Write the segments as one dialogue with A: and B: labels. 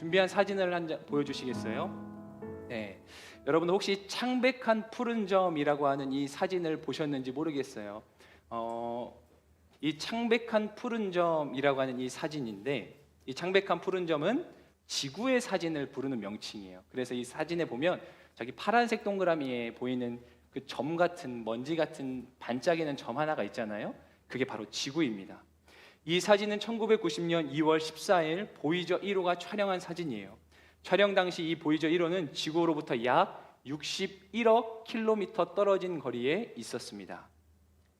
A: 준비한 사진을 한 장 보여주시겠어요? 네. 여러분 혹시 창백한 푸른 점이라고 하는 이 사진을 보셨는지 모르겠어요. 이 창백한 푸른 점이라고 하는 이 사진인데, 이 창백한 푸른 점은 지구의 사진을 부르는 명칭이에요. 그래서 이 사진에 보면 저기 파란색 동그라미에 보이는 그 점 같은, 먼지 같은 반짝이는 점 하나가 있잖아요. 그게 바로 지구입니다. 이 사진은 1990년 2월 14일 보이저 1호가 촬영한 사진이에요. 촬영 당시 이 보이저 1호는 지구로부터 약 61억 킬로미터 떨어진 거리에 있었습니다.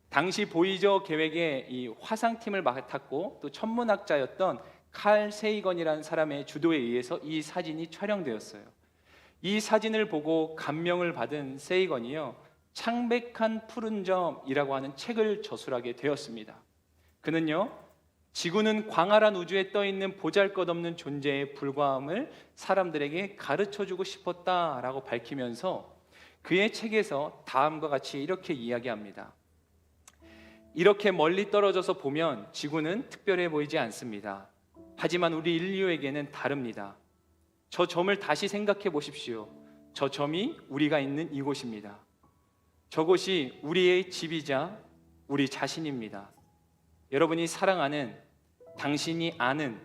A: 당시 보이저 계획의 이 화상팀을 맡았고 또 천문학자였던 칼 세이건이라는 사람의 주도에 의해서 이 사진이 촬영되었어요. 이 사진을 보고 감명을 받은 세이건이요, 창백한 푸른 점이라고 하는 책을 저술하게 되었습니다. 그는요, 지구는 광활한 우주에 떠있는 보잘것없는 존재에 불과함을 사람들에게 가르쳐주고 싶었다라고 밝히면서 그의 책에서 다음과 같이 이렇게 이야기합니다. 이렇게 멀리 떨어져서 보면 지구는 특별해 보이지 않습니다. 하지만 우리 인류에게는 다릅니다. 저 점을 다시 생각해 보십시오. 저 점이 우리가 있는 이곳입니다. 저곳이 우리의 집이자 우리 자신입니다. 여러분이 사랑하는, 당신이 아는,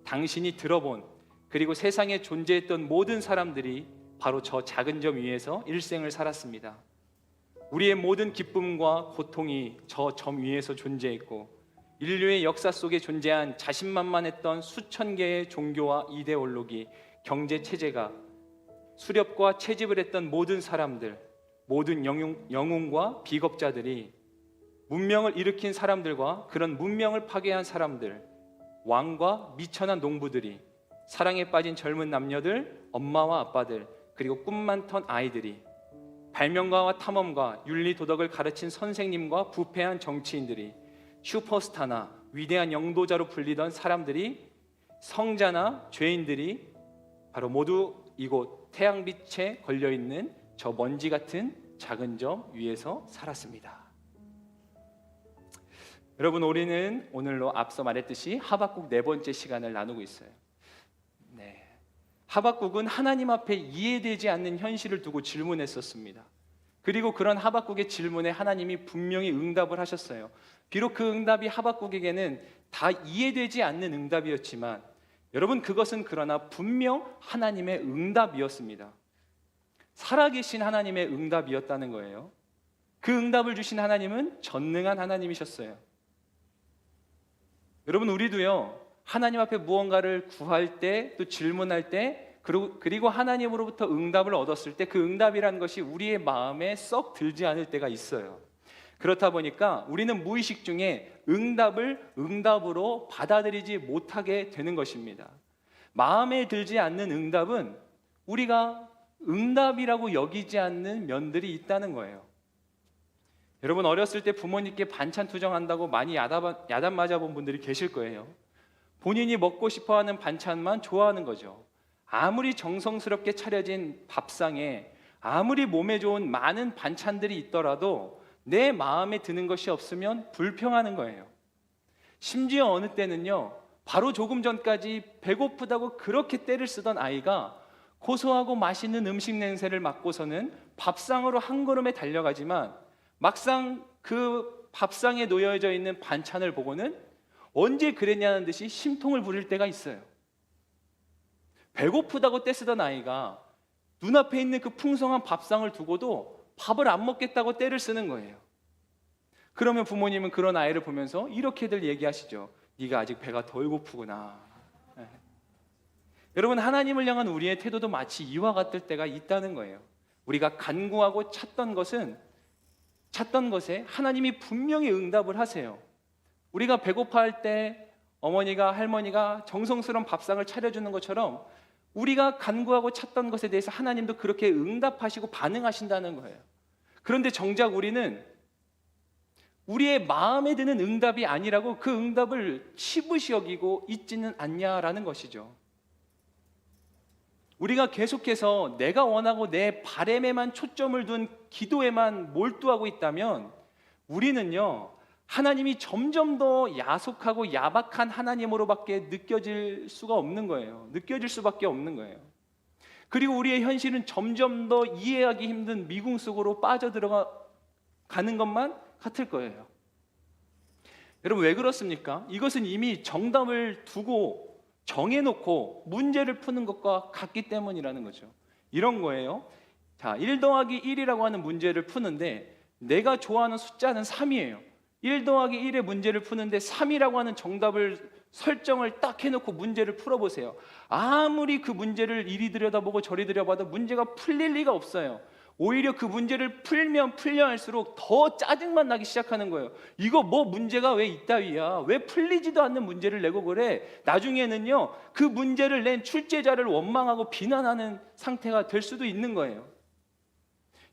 A: 당신이 들어본, 그리고 세상에 존재했던 모든 사람들이 바로 저 작은 점 위에서 일생을 살았습니다. 우리의 모든 기쁨과 고통이 저 점 위에서 존재했고, 인류의 역사 속에 존재한 자신만만했던 수천 개의 종교와 이데올로기, 경제 체제가, 수렵과 채집을 했던 모든 사람들, 모든 영웅과 비겁자들이, 문명을 일으킨 사람들과 그런 문명을 파괴한 사람들, 왕과 미천한 농부들이, 사랑에 빠진 젊은 남녀들, 엄마와 아빠들, 그리고 꿈 많던 아이들이, 발명가와 탐험가, 윤리 도덕을 가르친 선생님과 부패한 정치인들이, 슈퍼스타나 위대한 영도자로 불리던 사람들이, 성자나 죄인들이 바로 모두 이곳 태양빛에 걸려있는 저 먼지 같은 작은 점 위에서 살았습니다. 여러분, 우리는 오늘로 앞서 말했듯이 하박국 네 번째 시간을 나누고 있어요. 하박국은 하나님 앞에 이해되지 않는 현실을 두고 질문했었습니다. 그리고 그런 하박국의 질문에 하나님이 분명히 응답을 하셨어요. 비록 그 응답이 하박국에게는 다 이해되지 않는 응답이었지만, 여러분, 그것은 그러나 분명 하나님의 응답이었습니다. 살아계신 하나님의 응답이었다는 거예요. 그 응답을 주신 하나님은 전능한 하나님이셨어요. 여러분, 우리도요, 하나님 앞에 무언가를 구할 때, 또 질문할 때, 그리고 하나님으로부터 응답을 얻었을 때 그 응답이라는 것이 우리의 마음에 썩 들지 않을 때가 있어요. 그렇다 보니까 우리는 무의식 중에 응답을 응답으로 받아들이지 못하게 되는 것입니다. 마음에 들지 않는 응답은 우리가 응답이라고 여기지 않는 면들이 있다는 거예요. 여러분, 어렸을 때 부모님께 반찬 투정한다고 많이 야단 맞아본 분들이 계실 거예요. 본인이 먹고 싶어하는 반찬만 좋아하는 거죠. 아무리 정성스럽게 차려진 밥상에 아무리 몸에 좋은 많은 반찬들이 있더라도 내 마음에 드는 것이 없으면 불평하는 거예요. 심지어 어느 때는요, 바로 조금 전까지 배고프다고 그렇게 떼를 쓰던 아이가 고소하고 맛있는 음식 냄새를 맡고서는 밥상으로 한 걸음에 달려가지만 막상 그 밥상에 놓여져 있는 반찬을 보고는 언제 그랬냐는 듯이 심통을 부릴 때가 있어요. 배고프다고 떼쓰던 아이가 눈앞에 있는 그 풍성한 밥상을 두고도 밥을 안 먹겠다고 떼를 쓰는 거예요. 그러면 부모님은 그런 아이를 보면서 이렇게들 얘기하시죠. 네가 아직 배가 덜 고프구나. 여러분, 하나님을 향한 우리의 태도도 마치 이와 같을 때가 있다는 거예요. 우리가 간구하고 찾던 것에 하나님이 분명히 응답을 하세요. 우리가 배고파할 때 어머니가, 할머니가 정성스러운 밥상을 차려주는 것처럼 우리가 간구하고 찾던 것에 대해서 하나님도 그렇게 응답하시고 반응하신다는 거예요. 그런데 정작 우리는 우리의 마음에 드는 응답이 아니라고 그 응답을 치부시 여기고 있지는 않냐라는 것이죠. 우리가 계속해서 내가 원하고 내 바램에만 초점을 둔 기도에만 몰두하고 있다면 우리는요, 하나님이 점점 더 야속하고 야박한 하나님으로밖에 느껴질 수가 없는 거예요. 느껴질 수밖에 없는 거예요. 그리고 우리의 현실은 점점 더 이해하기 힘든 미궁 속으로 빠져들어가는 것만 같을 거예요. 여러분, 왜 그렇습니까? 이것은 이미 정답을 두고 정해놓고 문제를 푸는 것과 같기 때문이라는 거죠. 이런 거예요. 자, 1 더하기 1이라고 하는 문제를 푸는데 내가 좋아하는 숫자는 3이에요. 1 더하기 1의 문제를 푸는데 3이라고 하는 정답을 설정을 딱 해놓고 문제를 풀어보세요. 아무리 그 문제를 이리 들여다보고 저리 들여다봐도 문제가 풀릴 리가 없어요. 오히려 그 문제를 풀면 풀려 할수록 더 짜증만 나기 시작하는 거예요. 이거 뭐 문제가 왜 이따위야? 왜 풀리지도 않는 문제를 내고 그래? 나중에는요, 그 문제를 낸 출제자를 원망하고 비난하는 상태가 될 수도 있는 거예요.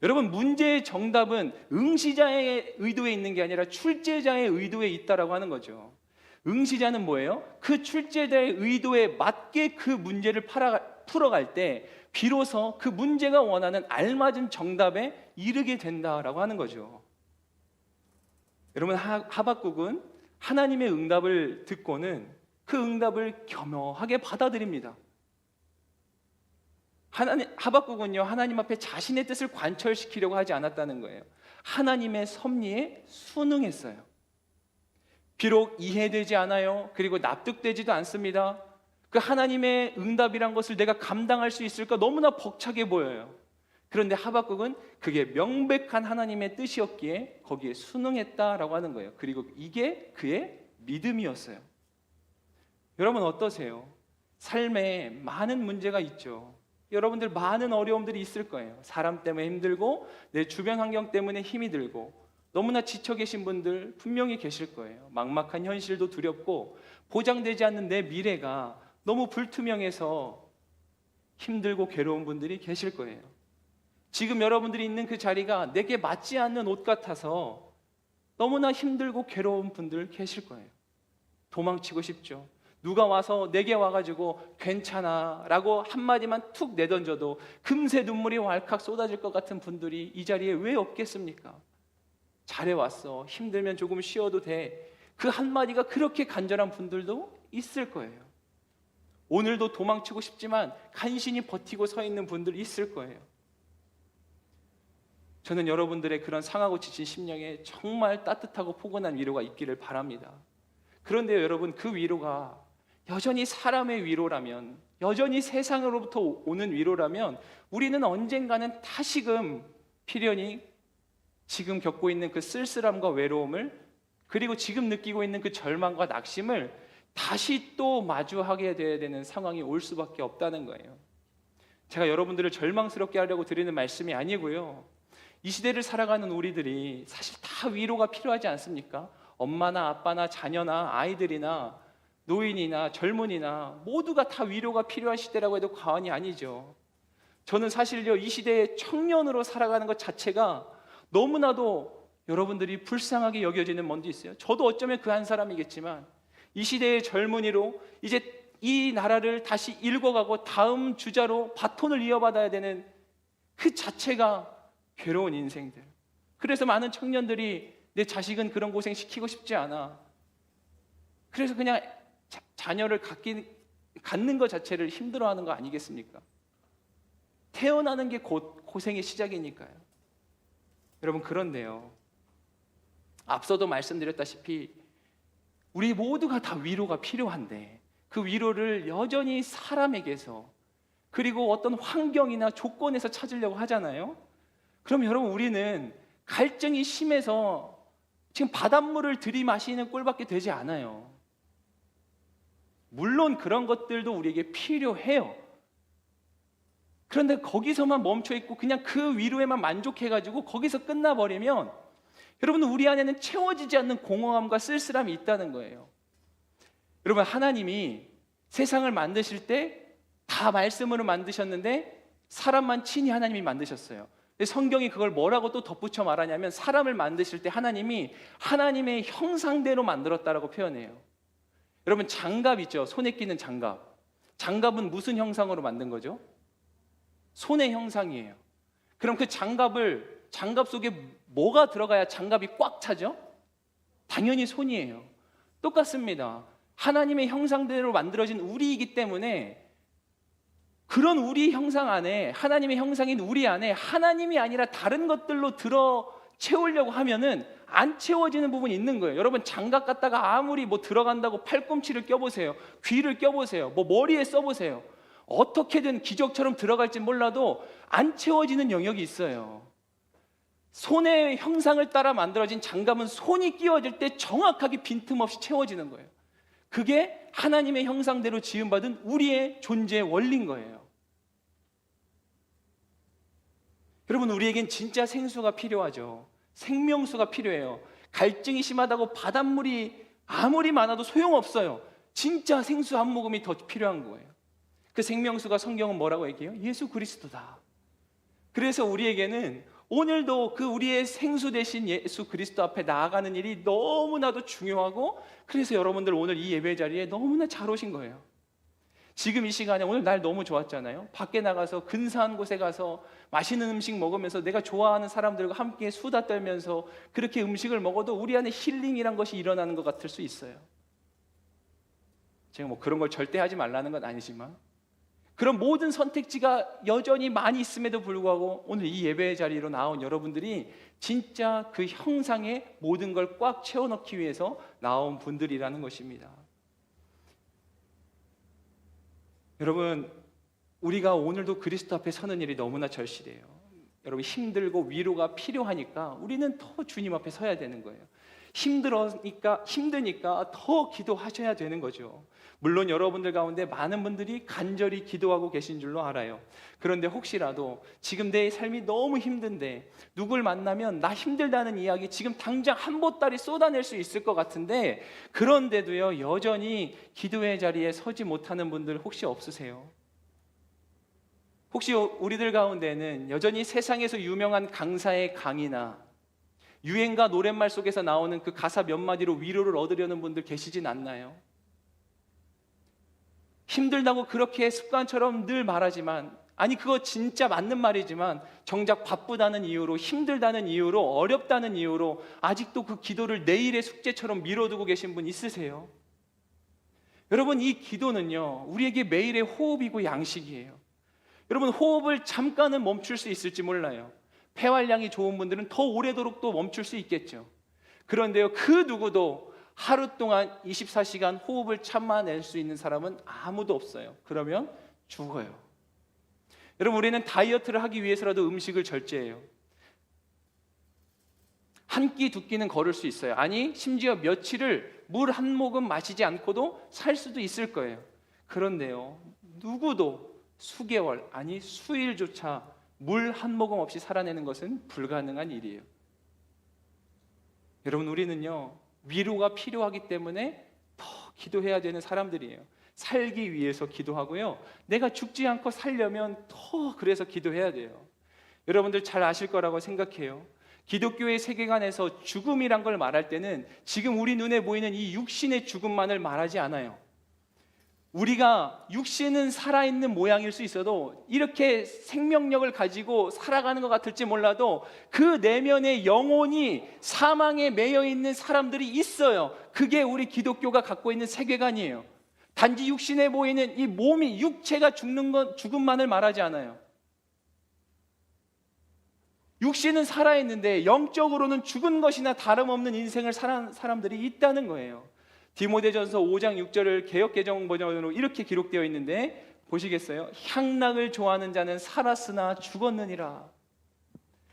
A: 여러분, 문제의 정답은 응시자의 의도에 있는 게 아니라 출제자의 의도에 있다라고 하는 거죠. 응시자는 뭐예요? 그 출제자의 의도에 맞게 그 문제를 풀어갈 때 비로소 그 문제가 원하는 알맞은 정답에 이르게 된다라고 하는 거죠. 여러분, 하박국은 하나님의 응답을 듣고는 그 응답을 겸허하게 받아들입니다. 하박국은요, 하나님 앞에 자신의 뜻을 관철시키려고 하지 않았다는 거예요. 하나님의 섭리에 순응했어요. 비록 이해되지 않아요. 그리고 납득되지도 않습니다. 그 하나님의 응답이란 것을 내가 감당할 수 있을까 너무나 벅차게 보여요. 그런데 하박국은 그게 명백한 하나님의 뜻이었기에 거기에 순응했다라고 하는 거예요. 그리고 이게 그의 믿음이었어요. 여러분, 어떠세요? 삶에 많은 문제가 있죠. 여러분들 많은 어려움들이 있을 거예요. 사람 때문에 힘들고 내 주변 환경 때문에 힘이 들고 너무나 지쳐 계신 분들 분명히 계실 거예요. 막막한 현실도 두렵고 보장되지 않는 내 미래가 너무 불투명해서 힘들고 괴로운 분들이 계실 거예요. 지금 여러분들이 있는 그 자리가 내게 맞지 않는 옷 같아서 너무나 힘들고 괴로운 분들 계실 거예요. 도망치고 싶죠. 누가 와서 내게 와가지고 괜찮아 라고 한마디만 툭 내던져도 금세 눈물이 왈칵 쏟아질 것 같은 분들이 이 자리에 왜 없겠습니까? 잘해왔어. 힘들면 조금 쉬어도 돼. 그 한마디가 그렇게 간절한 분들도 있을 거예요. 오늘도 도망치고 싶지만 간신히 버티고 서 있는 분들 있을 거예요. 저는 여러분들의 그런 상하고 지친 심령에 정말 따뜻하고 포근한 위로가 있기를 바랍니다. 그런데 여러분, 그 위로가 여전히 사람의 위로라면, 여전히 세상으로부터 오는 위로라면 우리는 언젠가는 다시금 필연히 지금 겪고 있는 그 쓸쓸함과 외로움을, 그리고 지금 느끼고 있는 그 절망과 낙심을 다시 또 마주하게 돼야 되는 상황이 올 수밖에 없다는 거예요. 제가 여러분들을 절망스럽게 하려고 드리는 말씀이 아니고요, 이 시대를 살아가는 우리들이 사실 다 위로가 필요하지 않습니까? 엄마나 아빠나 자녀나 아이들이나 노인이나 젊은이나 모두가 다 위로가 필요한 시대라고 해도 과언이 아니죠. 저는 사실요, 이 시대의 청년으로 살아가는 것 자체가 너무나도 여러분들이 불쌍하게 여겨지는 면도 있어요. 저도 어쩌면 그 한 사람이겠지만 이 시대의 젊은이로 이제 이 나라를 다시 일궈가고 다음 주자로 바톤을 이어받아야 되는 그 자체가 괴로운 인생들. 그래서 많은 청년들이 내 자식은 그런 고생 시키고 싶지 않아. 그래서 그냥 자녀를 갖는 것 자체를 힘들어하는 거 아니겠습니까? 태어나는 게 곧 고생의 시작이니까요. 여러분, 그런데요, 앞서도 말씀드렸다시피 우리 모두가 다 위로가 필요한데 그 위로를 여전히 사람에게서, 그리고 어떤 환경이나 조건에서 찾으려고 하잖아요. 그럼 여러분, 우리는 갈증이 심해서 지금 바닷물을 들이마시는 꼴밖에 되지 않아요. 물론 그런 것들도 우리에게 필요해요. 그런데 거기서만 멈춰 있고 그냥 그 위로에만 만족해가지고 거기서 끝나버리면 여러분, 우리 안에는 채워지지 않는 공허함과 쓸쓸함이 있다는 거예요. 여러분, 하나님이 세상을 만드실 때 다 말씀으로 만드셨는데 사람만 친히 하나님이 만드셨어요. 성경이 그걸 뭐라고 또 덧붙여 말하냐면, 사람을 만드실 때 하나님이 하나님의 형상대로 만들었다라고 표현해요. 여러분, 장갑 있죠? 손에 끼는 장갑. 장갑은 무슨 형상으로 만든 거죠? 손의 형상이에요. 그럼 그 장갑 속에 뭐가 들어가야 장갑이 꽉 차죠? 당연히 손이에요. 똑같습니다. 하나님의 형상대로 만들어진 우리이기 때문에 그런 우리 형상 안에, 하나님의 형상인 우리 안에 하나님이 아니라 다른 것들로 들어 채우려고 하면은 안 채워지는 부분이 있는 거예요. 여러분, 장갑 갖다가 아무리 뭐 들어간다고 팔꿈치를 껴보세요, 귀를 껴보세요, 뭐 머리에 써보세요. 어떻게든 기적처럼 들어갈지 몰라도 안 채워지는 영역이 있어요. 손의 형상을 따라 만들어진 장갑은 손이 끼워질 때 정확하게 빈틈없이 채워지는 거예요. 그게 하나님의 형상대로 지음받은 우리의 존재의 원리인 거예요. 여러분, 우리에겐 진짜 생수가 필요하죠. 생명수가 필요해요. 갈증이 심하다고 바닷물이 아무리 많아도 소용없어요. 진짜 생수 한 모금이 더 필요한 거예요. 그 생명수가 성경은 뭐라고 얘기해요? 예수 그리스도다. 그래서 우리에게는 오늘도 그 우리의 생수 대신 예수 그리스도 앞에 나아가는 일이 너무나도 중요하고, 그래서 여러분들 오늘 이 예배 자리에 너무나 잘 오신 거예요. 지금 이 시간에 오늘 날 너무 좋았잖아요. 밖에 나가서 근사한 곳에 가서 맛있는 음식 먹으면서 내가 좋아하는 사람들과 함께 수다 떨면서 그렇게 음식을 먹어도 우리 안에 힐링이란 것이 일어나는 것 같을 수 있어요. 제가 뭐 그런 걸 절대 하지 말라는 건 아니지만, 그런 모든 선택지가 여전히 많이 있음에도 불구하고 오늘 이 예배 자리로 나온 여러분들이 진짜 그 형상의 모든 걸 꽉 채워넣기 위해서 나온 분들이라는 것입니다. 여러분, 우리가 오늘도 그리스도 앞에 서는 일이 너무나 절실해요. 여러분, 힘들고 위로가 필요하니까 우리는 더 주님 앞에 서야 되는 거예요. 힘드니까 더 기도하셔야 되는 거죠. 물론 여러분들 가운데 많은 분들이 간절히 기도하고 계신 줄로 알아요. 그런데 혹시라도 지금 내 삶이 너무 힘든데 누굴 만나면 나 힘들다는 이야기 지금 당장 한 보따리 쏟아낼 수 있을 것 같은데, 그런데도요 여전히 기도의 자리에 서지 못하는 분들 혹시 없으세요? 혹시 우리들 가운데는 여전히 세상에서 유명한 강사의 강의나 유행가 노랫말 속에서 나오는 그 가사 몇 마디로 위로를 얻으려는 분들 계시진 않나요? 힘들다고 그렇게 습관처럼 늘 말하지만, 아니 그거 진짜 맞는 말이지만 정작 바쁘다는 이유로, 힘들다는 이유로, 어렵다는 이유로 아직도 그 기도를 내일의 숙제처럼 미뤄두고 계신 분 있으세요? 여러분, 이 기도는요 우리에게 매일의 호흡이고 양식이에요. 여러분, 호흡을 잠깐은 멈출 수 있을지 몰라요. 폐활량이 좋은 분들은 더 오래도록 또 멈출 수 있겠죠. 그런데요, 그 누구도 하루 동안 24시간 호흡을 참아낼 수 있는 사람은 아무도 없어요. 그러면 죽어요. 여러분, 우리는 다이어트를 하기 위해서라도 음식을 절제해요. 한 끼 두 끼는 걸을 수 있어요. 아니 심지어 며칠을 물 한 모금 마시지 않고도 살 수도 있을 거예요. 그런데요, 누구도 수개월, 아니 수일조차 물 한 모금 없이 살아내는 것은 불가능한 일이에요. 여러분, 우리는요 위로가 필요하기 때문에 더 기도해야 되는 사람들이에요. 살기 위해서 기도하고요, 내가 죽지 않고 살려면 더 그래서 기도해야 돼요. 여러분들 잘 아실 거라고 생각해요. 기독교의 세계관에서 죽음이란 걸 말할 때는 지금 우리 눈에 보이는 이 육신의 죽음만을 말하지 않아요. 우리가 육신은 살아있는 모양일 수 있어도 이렇게 생명력을 가지고 살아가는 것 같을지 몰라도 그 내면의 영혼이 사망에 매여 있는 사람들이 있어요. 그게 우리 기독교가 갖고 있는 세계관이에요. 단지 육신에 보이는 이 몸이, 육체가 죽는 건 죽음만을 말하지 않아요. 육신은 살아있는데 영적으로는 죽은 것이나 다름없는 인생을 살아가는 사람들이 있다는 거예요. 디모데전서 5장 6절을 개역개정 버전으로 이렇게 기록되어 있는데 보시겠어요? 향락을 좋아하는 자는 살았으나 죽었느니라.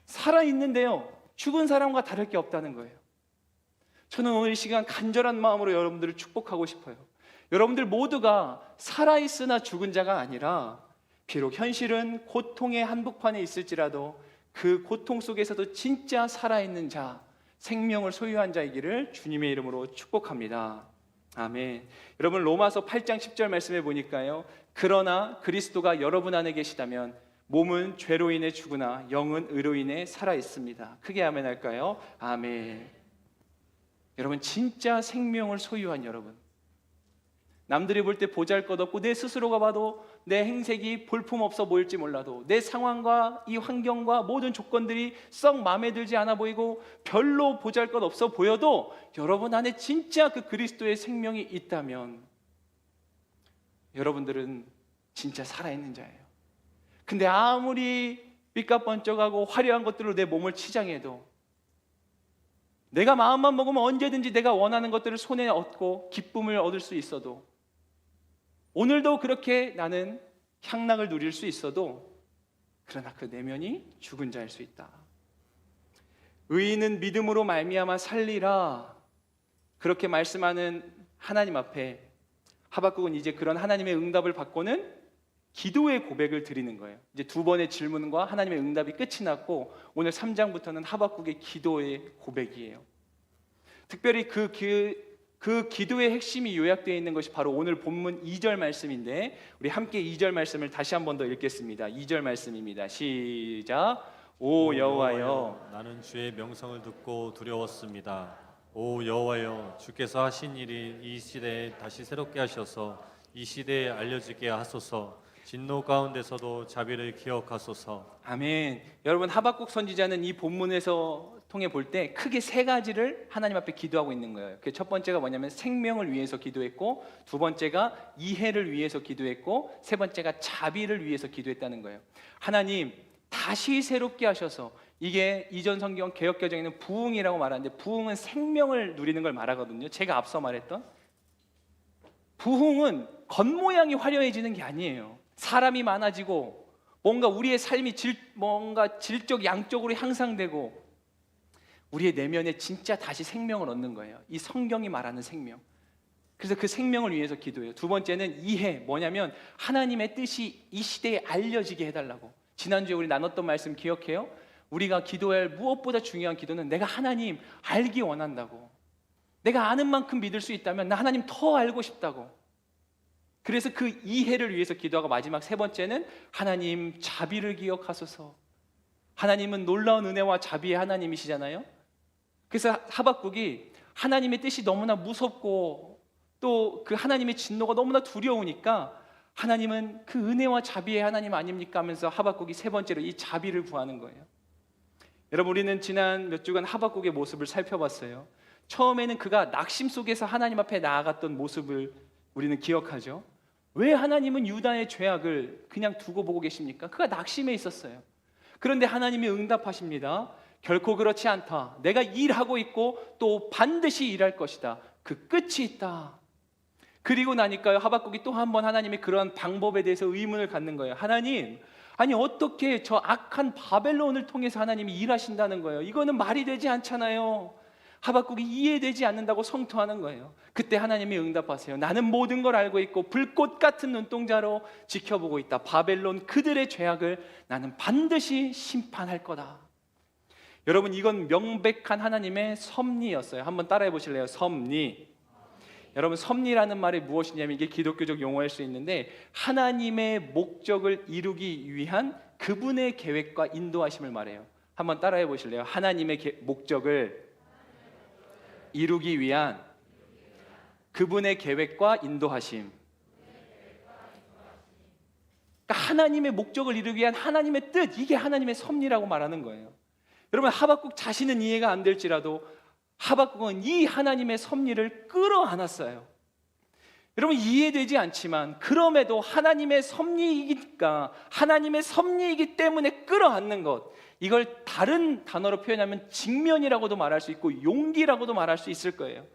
A: 살아있는데요 죽은 사람과 다를 게 없다는 거예요. 저는 오늘 이 시간 간절한 마음으로 여러분들을 축복하고 싶어요. 여러분들 모두가 살아있으나 죽은 자가 아니라, 비록 현실은 고통의 한복판에 있을지라도 그 고통 속에서도 진짜 살아있는 자, 생명을 소유한 자이기를 주님의 이름으로 축복합니다. 아멘. 여러분, 로마서 8장 10절 말씀에 보니까요, 그러나 그리스도가 여러분 안에 계시다면 몸은 죄로 인해 죽으나 영은 의로 인해 살아 있습니다. 크게 아멘 할까요? 아멘. 여러분, 진짜 생명을 소유한 여러분, 남들이 볼 때 보잘것없고 내 스스로가 봐도 내 행색이 볼품없어 보일지 몰라도 내 상황과 이 환경과 모든 조건들이 썩 마음에 들지 않아 보이고 별로 보잘것없어 보여도 여러분 안에 진짜 그 그리스도의 생명이 있다면 여러분들은 진짜 살아있는 자예요. 근데 아무리 삐까번쩍하고 화려한 것들로 내 몸을 치장해도 내가 마음만 먹으면 언제든지 내가 원하는 것들을 손에 얻고 기쁨을 얻을 수 있어도 오늘도 그렇게 나는 향락을 누릴 수 있어도 그러나 그 내면이 죽은 자일 수 있다. 의인은 믿음으로 말미암아 살리라 그렇게 말씀하는 하나님 앞에 하박국은 이제 그런 하나님의 응답을 받고는 기도의 고백을 드리는 거예요. 이제 두 번의 질문과 하나님의 응답이 끝이 났고 오늘 3장부터는 하박국의 기도의 고백이에요. 특별히 그 기도의 핵심이 요약되어 있는 것이 바로 오늘 본문 2절 말씀인데 우리 함께 2절 말씀을 다시 한 번 더 읽겠습니다. 2절 말씀입니다. 시작. 오 여호와여,
B: 나는 주의 명성을 듣고 두려웠습니다. 오 여호와여, 주께서 하신 일이 이 시대에 다시 새롭게 하셔서 이 시대에 알려지게 하소서. 진노 가운데서도 자비를 기억하소서.
A: 아멘. 여러분 하박국 선지자는 이 본문에서 통해 볼 때 크게 세 가지를 하나님 앞에 기도하고 있는 거예요. 그 첫 번째가 뭐냐면 생명을 위해서 기도했고, 두 번째가 이해를 위해서 기도했고, 세 번째가 자비를 위해서 기도했다는 거예요. 하나님 다시 새롭게 하셔서, 이게 이전 성경 개역개정에는 부흥이라고 말하는데 부흥은 생명을 누리는 걸 말하거든요. 제가 앞서 말했던 부흥은 겉모양이 화려해지는 게 아니에요. 사람이 많아지고 뭔가 우리의 삶이 뭔가 질적 양적으로 향상되고 우리의 내면에 진짜 다시 생명을 얻는 거예요. 이 성경이 말하는 생명. 그래서 그 생명을 위해서 기도해요. 두 번째는 이해, 뭐냐면 하나님의 뜻이 이 시대에 알려지게 해달라고. 지난주에 우리 나눴던 말씀 기억해요? 우리가 기도할 무엇보다 중요한 기도는 내가 하나님 알기 원한다고. 내가 아는 만큼 믿을 수 있다면 나 하나님 더 알고 싶다고. 그래서 그 이해를 위해서 기도하고, 마지막 세 번째는 하나님 자비를 기억하소서. 하나님은 놀라운 은혜와 자비의 하나님이시잖아요. 그래서 하박국이 하나님의 뜻이 너무나 무섭고 또 그 하나님의 진노가 너무나 두려우니까 하나님은 그 은혜와 자비의 하나님 아닙니까 하면서 하박국이 세 번째로 이 자비를 구하는 거예요. 여러분, 우리는 지난 몇 주간 하박국의 모습을 살펴봤어요. 처음에는 그가 낙심 속에서 하나님 앞에 나아갔던 모습을 우리는 기억하죠. 왜 하나님은 유다의 죄악을 그냥 두고 보고 계십니까? 그가 낙심해 있었어요. 그런데 하나님이 응답하십니다. 결코 그렇지 않다. 내가 일하고 있고 또 반드시 일할 것이다. 그 끝이 있다. 그리고 나니까요, 하박국이 또 한 번 하나님의 그런 방법에 대해서 의문을 갖는 거예요. 하나님, 아니 어떻게 저 악한 바벨론을 통해서 하나님이 일하신다는 거예요? 이거는 말이 되지 않잖아요. 하박국이 이해되지 않는다고 성토하는 거예요. 그때 하나님이 응답하세요. 나는 모든 걸 알고 있고 불꽃 같은 눈동자로 지켜보고 있다. 바벨론 그들의 죄악을 나는 반드시 심판할 거다. 여러분, 이건 명백한 하나님의 섭리였어요. 한번 따라해 보실래요? 섭리. 여러분, 섭리라는 말이 무엇이냐면 이게 기독교적 용어일 수 있는데 하나님의 목적을 이루기 위한 그분의 계획과 인도하심을 말해요. 한번 따라해 보실래요? 하나님의 목적을 이루기 위한 그분의 계획과 인도하심. 그러니까 하나님의 목적을 이루기 위한 하나님의 뜻, 이게 하나님의 섭리라고 말하는 거예요. 여러분, 하박국 자신은 이해가 안 될지라도 하박국은 이 하나님의 섭리를 끌어안았어요. 여러분, 이해되지 않지만 그럼에도 하나님의 섭리이니까, 하나님의 섭리이기 때문에 끌어안는 것, 이걸 다른 단어로 표현하면 직면이라고도 말할 수 있고 용기라고도 말할 수 있을 거예요.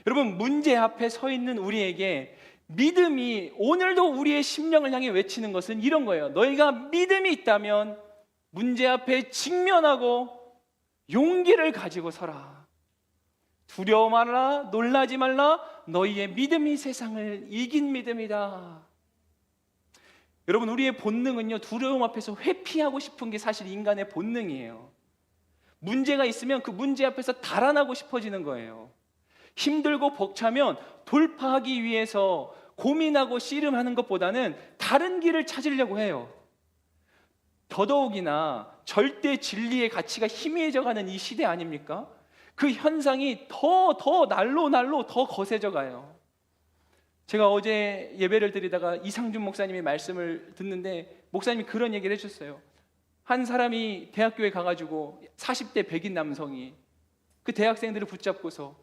A: 여러분, 문제 앞에 서 있는 우리에게 믿음이, 오늘도 우리의 심령을 향해 외치는 것은 이런 거예요. 너희가 믿음이 있다면 문제 앞에 직면하고 용기를 가지고 서라. 두려워 말라, 놀라지 말라. 너희의 믿음이 세상을 이긴 믿음이다. 여러분, 우리의 본능은요, 두려움 앞에서 회피하고 싶은 게 사실 인간의 본능이에요. 문제가 있으면 그 문제 앞에서 달아나고 싶어지는 거예요. 힘들고 벅차면 돌파하기 위해서 고민하고 씨름하는 것보다는 다른 길을 찾으려고 해요. 더더욱이나 절대 진리의 가치가 희미해져가는 이 시대 아닙니까? 그 현상이 더 날로 더 거세져 가요. 제가 어제 예배를 드리다가 이상준 목사님의 말씀을 듣는데 목사님이 그런 얘기를 해주셨어요. 한 사람이 대학교에 가가지고 40대 백인 남성이 그 대학생들을 붙잡고서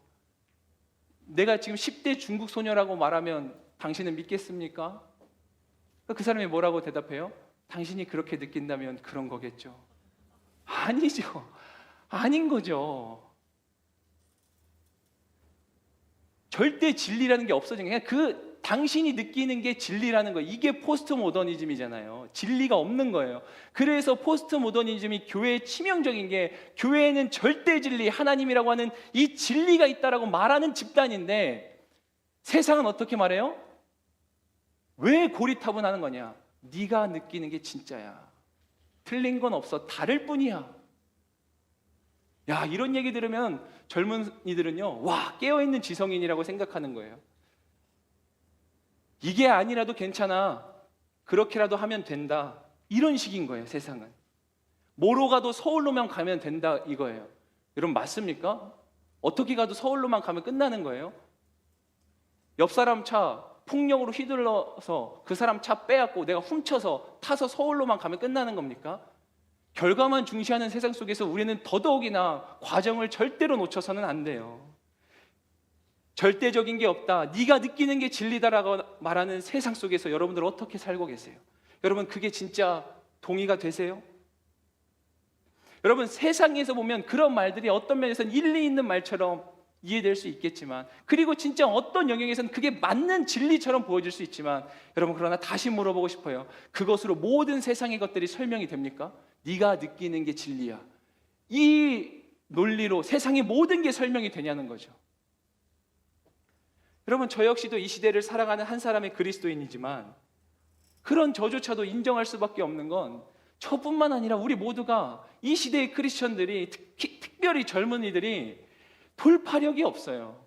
A: 내가 지금 10대 중국 소녀라고 말하면 당신은 믿겠습니까? 그 사람이 뭐라고 대답해요? 당신이 그렇게 느낀다면 그런 거겠죠. 아니죠. 아닌 거죠. 절대 진리라는 게 없어진 게 그냥 당신이 느끼는 게 진리라는 거예요. 이게 포스트 모더니즘이잖아요. 진리가 없는 거예요. 그래서 포스트 모더니즘이 교회의 치명적인 게 교회에는 절대 진리, 하나님이라고 하는 이 진리가 있다라고 말하는 집단인데 세상은 어떻게 말해요? 왜 고리타분하는 거냐? 네가 느끼는 게 진짜야. 틀린 건 없어. 다를 뿐이야. 야, 이런 얘기 들으면 젊은이들은요, 와, 깨어있는 지성인이라고 생각하는 거예요. 이게 아니라도 괜찮아. 그렇게라도 하면 된다. 이런 식인 거예요, 세상은. 뭐로 가도 서울로만 가면 된다 이거예요. 여러분 맞습니까? 어떻게 가도 서울로만 가면 끝나는 거예요? 옆 사람 차 폭력으로 휘둘러서 그 사람 차 빼앗고 내가 훔쳐서 타서 서울로만 가면 끝나는 겁니까? 결과만 중시하는 세상 속에서 우리는 더더욱이나 과정을 절대로 놓쳐서는 안 돼요. 절대적인 게 없다, 네가 느끼는 게 진리다라고 말하는 세상 속에서 여러분들 어떻게 살고 계세요? 여러분 그게 진짜 동의가 되세요? 여러분 세상에서 보면 그런 말들이 어떤 면에서는 일리 있는 말처럼 이해될 수 있겠지만, 그리고 진짜 어떤 영역에서는 그게 맞는 진리처럼 보여질 수 있지만, 여러분 그러나 다시 물어보고 싶어요. 그것으로 모든 세상의 것들이 설명이 됩니까? 네가 느끼는 게 진리야, 이 논리로 세상의 모든 게 설명이 되냐는 거죠. 여러분 저 역시도 이 시대를 살아가는 한 사람의 그리스도인이지만 그런 저조차도 인정할 수밖에 없는 건 저뿐만 아니라 우리 모두가 이 시대의 크리스천들이, 특별히 젊은이들이 돌파력이 없어요.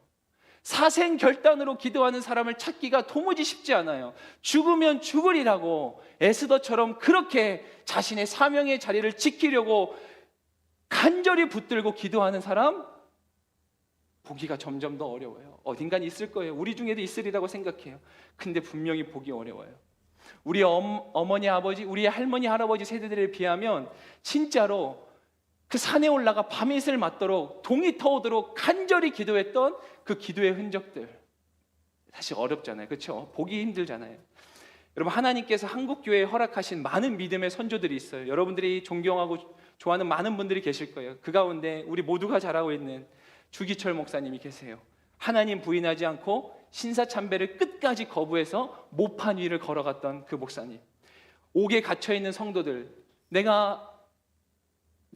A: 사생결단으로 기도하는 사람을 찾기가 도무지 쉽지 않아요. 죽으면 죽으리라고 에스더처럼 그렇게 자신의 사명의 자리를 지키려고 간절히 붙들고 기도하는 사람 보기가 점점 더 어려워요. 어딘간 있을 거예요. 우리 중에도 있으리라고 생각해요. 근데 분명히 보기 어려워요. 우리 어머니, 아버지, 우리 할머니, 할아버지 세대들에 비하면 진짜로 그 산에 올라가 밤이슬 맞도록 동이 터오도록 간절히 기도했던 그 기도의 흔적들, 사실 어렵잖아요. 그렇죠? 보기 힘들잖아요. 여러분 하나님께서 한국교회에 허락하신 많은 믿음의 선조들이 있어요. 여러분들이 존경하고 좋아하는 많은 분들이 계실 거예요. 그 가운데 우리 모두가 잘 알고 있는 주기철 목사님이 계세요. 하나님 부인하지 않고 신사참배를 끝까지 거부해서 모판 위를 걸어갔던 그 목사님. 옥에 갇혀있는 성도들, 내가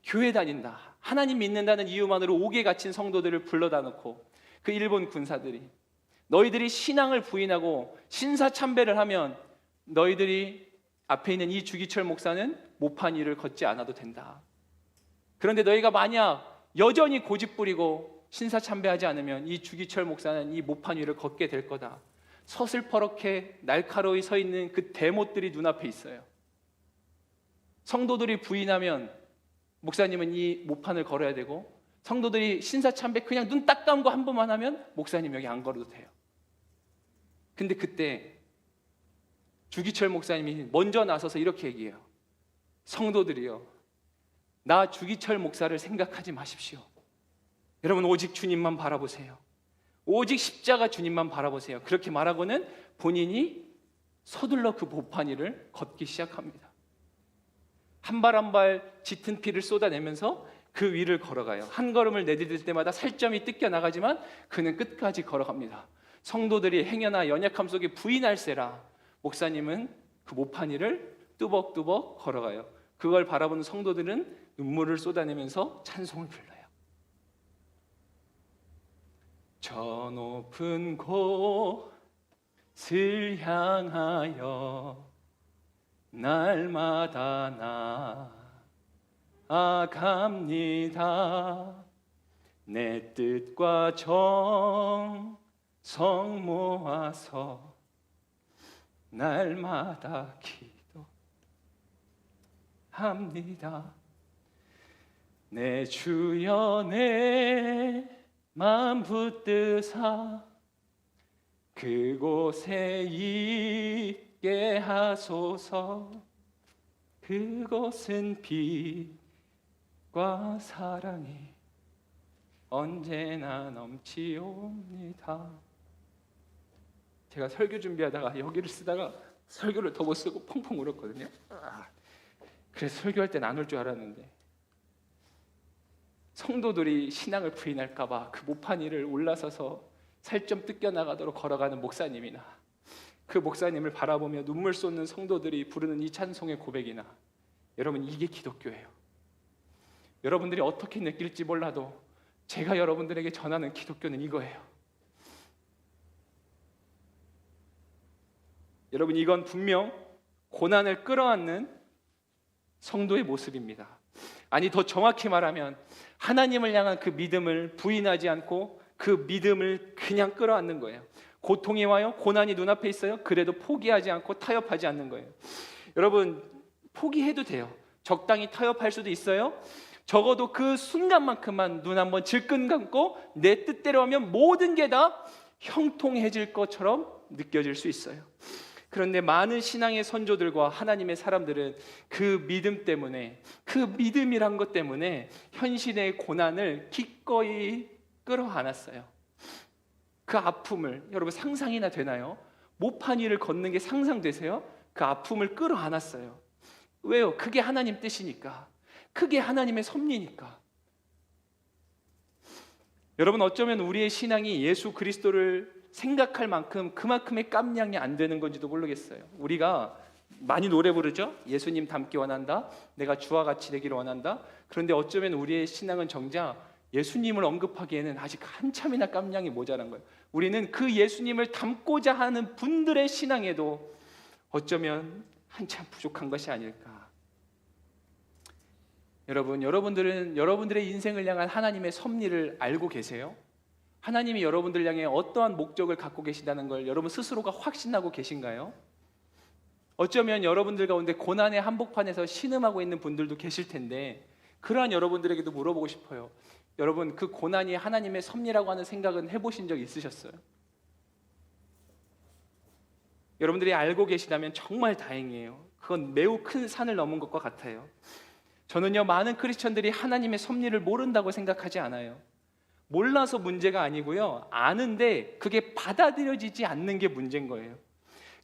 A: 교회 다닌다, 하나님 믿는다는 이유만으로 옥에 갇힌 성도들을 불러다 놓고 그 일본 군사들이 너희들이 신앙을 부인하고 신사참배를 하면 너희들이 앞에 있는 이 주기철 목사는 모판 위를 걷지 않아도 된다. 그런데 너희가 만약 여전히 고집부리고 신사참배하지 않으면 이 주기철 목사는 이 모판 위를 걷게 될 거다. 서슬퍼렇게 날카로이 서 있는 그 대못들이 눈앞에 있어요. 성도들이 부인하면 목사님은 이 모판을 걸어야 되고, 성도들이 신사참배 그냥 눈 딱 감고 한 번만 하면 목사님 여기 안 걸어도 돼요. 근데 그때 주기철 목사님이 먼저 나서서 이렇게 얘기해요. 성도들이요, 나 주기철 목사를 생각하지 마십시오. 여러분 오직 주님만 바라보세요. 오직 십자가 주님만 바라보세요. 그렇게 말하고는 본인이 서둘러 그 모판 위를 걷기 시작합니다. 한 발 한 발 짙은 피를 쏟아내면서 그 위를 걸어가요. 한 걸음을 내디딜 때마다 살점이 뜯겨 나가지만 그는 끝까지 걸어갑니다. 성도들이 행여나 연약함 속에 부인할세라 목사님은 그 모판 위를 뚜벅뚜벅 걸어가요. 그걸 바라보는 성도들은 눈물을 쏟아내면서 찬송을 불러요. 저 높은 곳을 향하여 날마다 나아갑니다. 내 뜻과 정성 모아서 날마다 기도합니다. 내 주여 내 맘 붙드사 그곳에 있게 하소서. 그곳은 빛과 사랑이 언제나 넘치옵니다. 제가 설교 준비하다가 여기를 쓰다가 설교를 더 못 쓰고 펑펑 울었거든요. 그래서 설교할 땐 안 울 줄 알았는데, 성도들이 신앙을 부인할까 봐 그 모판 위를 올라서서 살점 뜯겨나가도록 걸어가는 목사님이나, 그 목사님을 바라보며 눈물 쏟는 성도들이 부르는 이 찬송의 고백이나, 여러분, 이게 기독교예요. 여러분들이 어떻게 느낄지 몰라도 제가 여러분들에게 전하는 기독교는 이거예요. 여러분, 이건 분명 고난을 끌어안는 성도의 모습입니다. 아니, 더 정확히 말하면 하나님을 향한 그 믿음을 부인하지 않고 그 믿음을 그냥 끌어안는 거예요. 고통이 와요, 고난이 눈앞에 있어요. 그래도 포기하지 않고 타협하지 않는 거예요. 여러분, 포기해도 돼요. 적당히 타협할 수도 있어요. 적어도 그 순간만큼만 눈 한번 질끈 감고 내 뜻대로 하면 모든 게 다 형통해질 것처럼 느껴질 수 있어요. 그런데 많은 신앙의 선조들과 하나님의 사람들은 그 믿음 때문에, 그 믿음이란 것 때문에 현실의 고난을 기꺼이 끌어안았어요. 그 아픔을, 여러분, 상상이나 되나요? 모판 위를 걷는 게 상상되세요? 그 아픔을 끌어안았어요. 왜요? 그게 하나님 뜻이니까, 그게 하나님의 섭리니까. 여러분, 어쩌면 우리의 신앙이 예수 그리스도를 생각할 만큼 그만큼의 깜냥이 안 되는 건지도 모르겠어요. 우리가 많이 노래 부르죠? 예수님 닮기 원한다, 내가 주와 같이 되기를 원한다. 그런데 어쩌면 우리의 신앙은 정작 예수님을 언급하기에는 아직 한참이나 깜냥이 모자란 거예요. 우리는 그 예수님을 닮고자 하는 분들의 신앙에도 어쩌면 한참 부족한 것이 아닐까. 여러분, 여러분들은 여러분들의 인생을 향한 하나님의 섭리를 알고 계세요? 하나님이 여러분들 향해 어떠한 목적을 갖고 계신다는 걸 여러분 스스로가 확신하고 계신가요? 어쩌면 여러분들 가운데 고난의 한복판에서 신음하고 있는 분들도 계실 텐데, 그러한 여러분들에게도 물어보고 싶어요. 여러분, 그 고난이 하나님의 섭리라고 하는 생각은 해보신 적 있으셨어요? 여러분들이 알고 계시다면 정말 다행이에요. 그건 매우 큰 산을 넘은 것과 같아요. 저는요, 많은 크리스천들이 하나님의 섭리를 모른다고 생각하지 않아요. 몰라서 문제가 아니고요, 아는데 그게 받아들여지지 않는 게 문제인 거예요.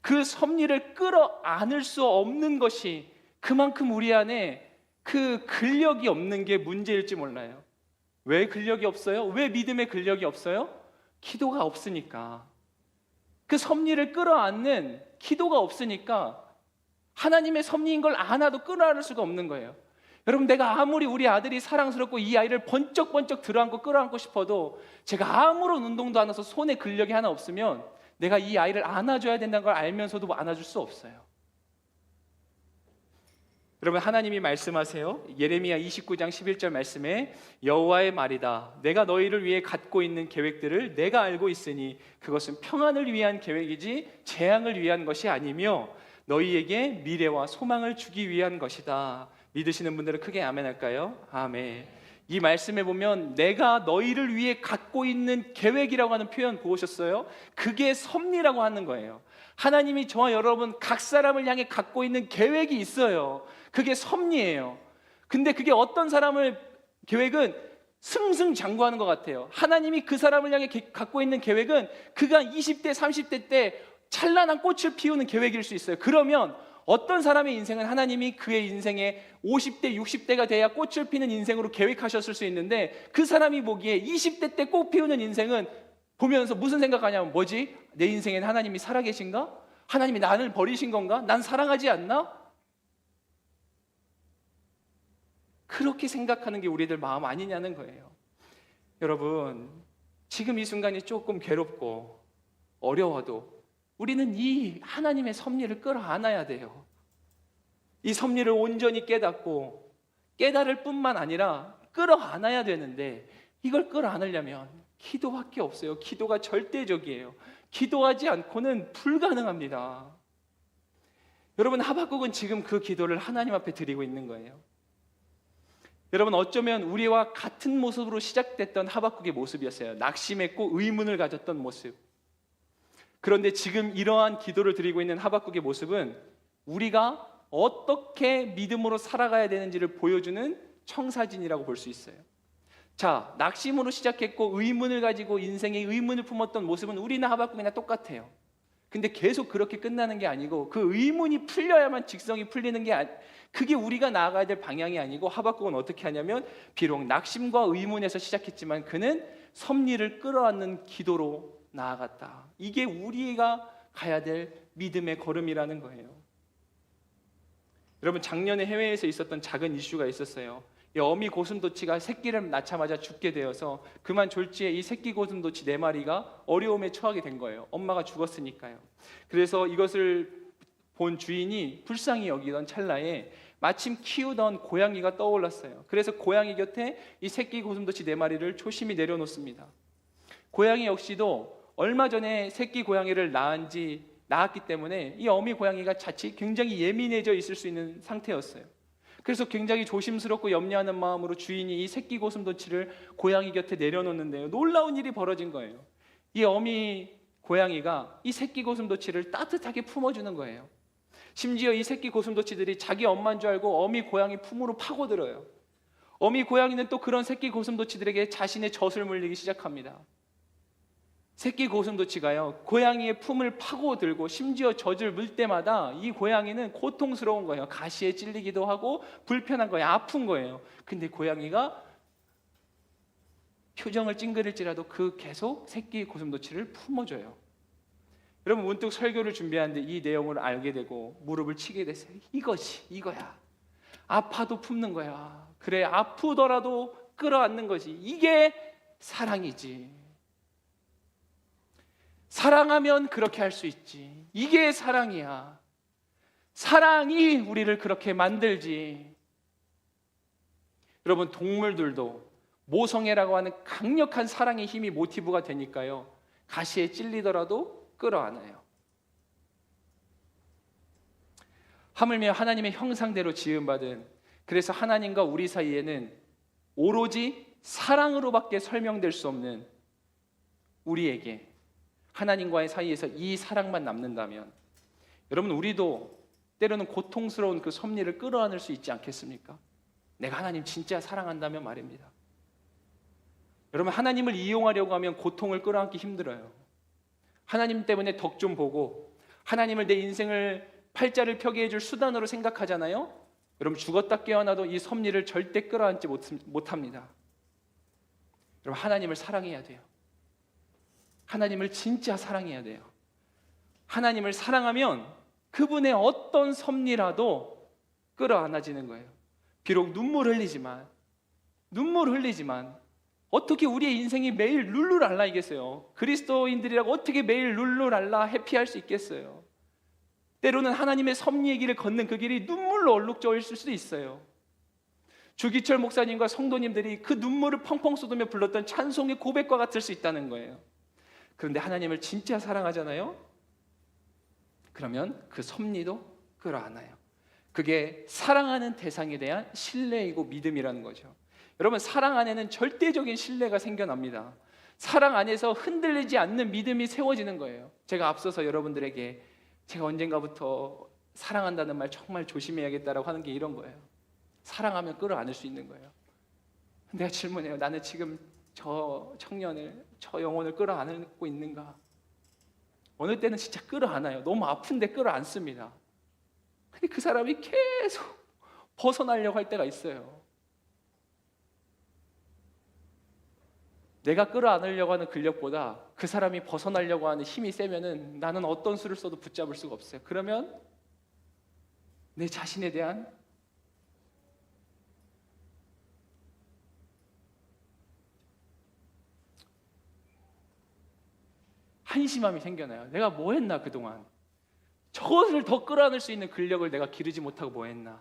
A: 그 섭리를 끌어안을 수 없는 것이 그만큼 우리 안에 그 근력이 없는 게 문제일지 몰라요. 왜 근력이 없어요? 왜 믿음의 근력이 없어요? 기도가 없으니까. 그 섭리를 끌어안는 기도가 없으니까 하나님의 섭리인 걸 안아도 끌어안을 수가 없는 거예요. 여러분, 내가 아무리 우리 아들이 사랑스럽고 이 아이를 번쩍번쩍 들어안고 끌어안고 싶어도 제가 아무런 운동도 안 해서 손에 근력이 하나 없으면 내가 이 아이를 안아줘야 된다는 걸 알면서도 안아줄 수 없어요. 여러분, 하나님이 말씀하세요. 예레미야 29장 11절 말씀에 여호와의 말이다. 내가 너희를 위해 갖고 있는 계획들을 내가 알고 있으니 그것은 평안을 위한 계획이지 재앙을 위한 것이 아니며 너희에게 미래와 소망을 주기 위한 것이다. 믿으시는 분들은 크게 아멘 할까요? 아멘. 이 말씀에 보면 내가 너희를 위해 갖고 있는 계획이라고 하는 표현 보셨어요? 그게 섭리라고 하는 거예요. 하나님이 저와 여러분 각 사람을 향해 갖고 있는 계획이 있어요. 그게 섭리예요. 근데 그게 어떤 사람을 계획은 승승장구하는 것 같아요. 하나님이 그 사람을 향해 갖고 있는 계획은 그가 20대 30대 때 찬란한 꽃을 피우는 계획일 수 있어요. 그러면 어떤 사람의 인생은 하나님이 그의 인생에 50대 60대가 돼야 꽃을 피는 인생으로 계획하셨을 수 있는데, 그 사람이 보기에 20대 때 꽃 피우는 인생은 보면서 무슨 생각하냐면, 뭐지? 내 인생엔 하나님이 살아계신가? 하나님이 나를 버리신 건가? 난 사랑하지 않나? 그렇게 생각하는 게 우리들 마음 아니냐는 거예요. 여러분, 지금 이 순간이 조금 괴롭고 어려워도 우리는 이 하나님의 섭리를 끌어안아야 돼요. 이 섭리를 온전히 깨닫고 깨달을 뿐만 아니라 끌어안아야 되는데, 이걸 끌어안으려면 기도밖에 없어요. 기도가 절대적이에요. 기도하지 않고는 불가능합니다. 여러분, 하박국은 지금 그 기도를 하나님 앞에 드리고 있는 거예요. 여러분, 어쩌면 우리와 같은 모습으로 시작됐던 하박국의 모습이었어요. 낙심했고 의문을 가졌던 모습. 그런데 지금 이러한 기도를 드리고 있는 하박국의 모습은 우리가 어떻게 믿음으로 살아가야 되는지를 보여주는 청사진이라고 볼 수 있어요. 자, 낙심으로 시작했고 의문을 가지고 인생의 의문을 품었던 모습은 우리나 하박국이나 똑같아요. 근데 계속 그렇게 끝나는 게 아니고 그 의문이 풀려야만 직성이 풀리는 게 그게 우리가 나아가야 될 방향이 아니고, 하박국은 어떻게 하냐면 비록 낙심과 의문에서 시작했지만 그는 섭리를 끌어안는 기도로 나아갔다. 이게 우리가 가야 될 믿음의 걸음이라는 거예요. 여러분, 작년에 해외에서 있었던 작은 이슈가 있었어요. 이 어미 고슴도치가 새끼를 낳자마자 죽게 되어서 그만 졸지에 이 새끼 고슴도치 4마리가 어려움에 처하게 된 거예요. 엄마가 죽었으니까요. 그래서 이것을 본 주인이 불쌍히 여기던 찰나에 마침 키우던 고양이가 떠올랐어요. 그래서 고양이 곁에 이 새끼 고슴도치 4마리를 조심히 내려놓습니다. 고양이 역시도 얼마 전에 새끼 고양이를 낳았기 때문에 이 어미 고양이가 자칫 굉장히 예민해져 있을 수 있는 상태였어요. 그래서 굉장히 조심스럽고 염려하는 마음으로 주인이 이 새끼 고슴도치를 고양이 곁에 내려놓는데요, 놀라운 일이 벌어진 거예요. 이 어미 고양이가 이 새끼 고슴도치를 따뜻하게 품어주는 거예요. 심지어 이 새끼 고슴도치들이 자기 엄마인 줄 알고 어미 고양이 품으로 파고들어요. 어미 고양이는 또 그런 새끼 고슴도치들에게 자신의 젖을 물리기 시작합니다. 새끼 고슴도치가요, 고양이의 품을 파고들고 심지어 젖을 물 때마다 이 고양이는 고통스러운 거예요. 가시에 찔리기도 하고 불편한 거예요. 아픈 거예요. 근데 고양이가 표정을 찡그릴지라도 계속 새끼 고슴도치를 품어줘요. 여러분, 문득 설교를 준비하는데 이 내용을 알게 되고 무릎을 치게 됐어요. 이거야. 아파도 품는 거야. 그래, 아프더라도 끌어안는 거지. 이게 사랑이지. 사랑하면 그렇게 할 수 있지. 이게 사랑이야. 사랑이 우리를 그렇게 만들지. 여러분, 동물들도 모성애라고 하는 강력한 사랑의 힘이 모티브가 되니까요, 가시에 찔리더라도 끌어안아요. 하물며 하나님의 형상대로 지음받은, 그래서 하나님과 우리 사이에는 오로지 사랑으로밖에 설명될 수 없는 우리에게 하나님과의 사이에서 이 사랑만 남는다면, 여러분, 우리도 때로는 고통스러운 그 섭리를 끌어안을 수 있지 않겠습니까? 내가 하나님 진짜 사랑한다면 말입니다. 여러분, 하나님을 이용하려고 하면 고통을 끌어안기 힘들어요. 하나님 때문에 덕 좀 보고 하나님을 내 인생을 팔자를 펴게 해줄 수단으로 생각하잖아요. 여러분, 죽었다 깨어나도 이 섭리를 절대 끌어안지 못합니다. 여러분, 하나님을 사랑해야 돼요. 하나님을 진짜 사랑해야 돼요. 하나님을 사랑하면 그분의 어떤 섭리라도 끌어안아지는 거예요. 비록 눈물 흘리지만 어떻게 우리의 인생이 매일 룰루랄라이겠어요? 그리스도인들이라고 어떻게 매일 룰루랄라 해피할 수 있겠어요? 때로는 하나님의 섭리의 길을 걷는 그 길이 눈물로 얼룩져 있을 수도 있어요. 주기철 목사님과 성도님들이 그 눈물을 펑펑 쏟으며 불렀던 찬송의 고백과 같을 수 있다는 거예요. 그런데 하나님을 진짜 사랑하잖아요? 그러면 그 섭리도 끌어안아요. 그게 사랑하는 대상에 대한 신뢰이고 믿음이라는 거죠. 여러분, 사랑 안에는 절대적인 신뢰가 생겨납니다. 사랑 안에서 흔들리지 않는 믿음이 세워지는 거예요. 제가 앞서서 여러분들에게 제가 언젠가부터 사랑한다는 말 정말 조심해야겠다라고 하는 게 이런 거예요. 사랑하면 끌어안을 수 있는 거예요. 내가 질문해요. 나는 지금 저 청년을, 저 영혼을 끌어안고 있는가? 어느 때는 진짜 끌어안아요. 너무 아픈데 끌어안습니다. 근데 그 사람이 계속 벗어나려고 할 때가 있어요. 내가 끌어안으려고 하는 근력보다 그 사람이 벗어나려고 하는 힘이 세면은 나는 어떤 수를 써도 붙잡을 수가 없어요. 그러면 내 자신에 대한 한심함이 생겨나요. 내가 뭐 했나 그동안. 저것을 더 끌어안을 수 있는 근력을 내가 기르지 못하고 뭐 했나.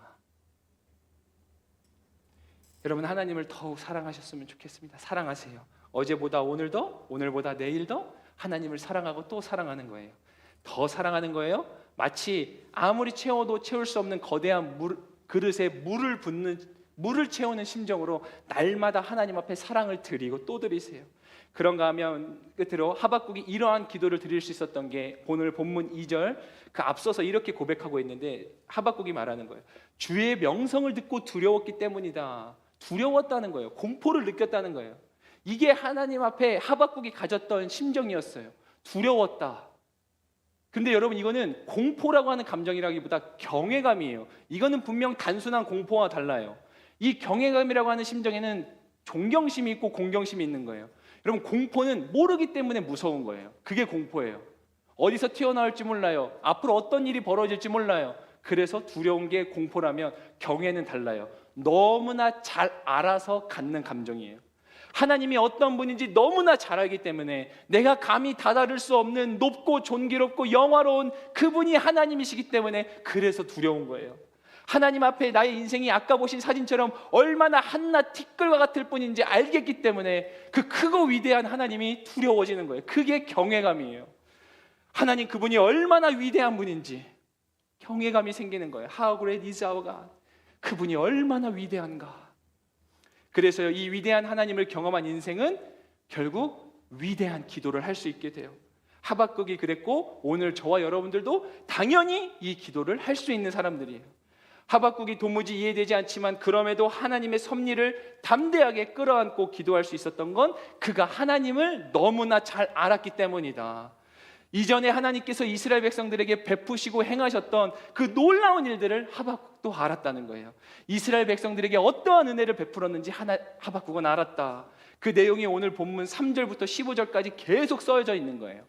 A: 여러분, 하나님을 더욱 사랑하셨으면 좋겠습니다. 사랑하세요. 어제보다 오늘 더, 오늘보다 내일 더 하나님을 사랑하고 또 사랑하는 거예요. 더 사랑하는 거예요. 마치 아무리 채워도 채울 수 없는 거대한 그릇에 물을 채우는 심정으로 날마다 하나님 앞에 사랑을 드리고 또 드리세요. 그런가 하면 끝으로 하박국이 이러한 기도를 드릴 수 있었던 게 오늘 본문 2절 그 앞서서 이렇게 고백하고 있는데, 하박국이 말하는 거예요. 주의 명성을 듣고 두려웠기 때문이다. 두려웠다는 거예요. 공포를 느꼈다는 거예요. 이게 하나님 앞에 하박국이 가졌던 심정이었어요. 두려웠다. 근데 여러분, 이거는 공포라고 하는 감정이라기보다 경외감이에요. 이거는 분명 단순한 공포와 달라요. 이 경외감이라고 하는 심정에는 존경심이 있고 공경심이 있는 거예요. 여러분, 공포는 모르기 때문에 무서운 거예요. 그게 공포예요. 어디서 튀어나올지 몰라요. 앞으로 어떤 일이 벌어질지 몰라요. 그래서 두려운 게 공포라면 경외는 달라요. 너무나 잘 알아서 갖는 감정이에요. 하나님이 어떤 분인지 너무나 잘 알기 때문에 내가 감히 다다를 수 없는 높고 존귀롭고 영화로운 그분이 하나님이시기 때문에 그래서 두려운 거예요. 하나님 앞에 나의 인생이 아까 보신 사진처럼 얼마나 한낱 티끌과 같을 뿐인지 알겠기 때문에 그 크고 위대한 하나님이 두려워지는 거예요. 그게 경외감이에요. 하나님 그분이 얼마나 위대한 분인지 경외감이 생기는 거예요. How great is our God. 그분이 얼마나 위대한가. 그래서요, 이 위대한 하나님을 경험한 인생은 결국 위대한 기도를 할 수 있게 돼요. 하박국이 그랬고 오늘 저와 여러분들도 당연히 이 기도를 할 수 있는 사람들이에요. 하박국이 도무지 이해되지 않지만 그럼에도 하나님의 섭리를 담대하게 끌어안고 기도할 수 있었던 건 그가 하나님을 너무나 잘 알았기 때문이다. 이전에 하나님께서 이스라엘 백성들에게 베푸시고 행하셨던 그 놀라운 일들을 하박국도 알았다는 거예요. 이스라엘 백성들에게 어떠한 은혜를 베풀었는지 하박국은 알았다. 그 내용이 오늘 본문 3절부터 15절까지 계속 써져 있는 거예요.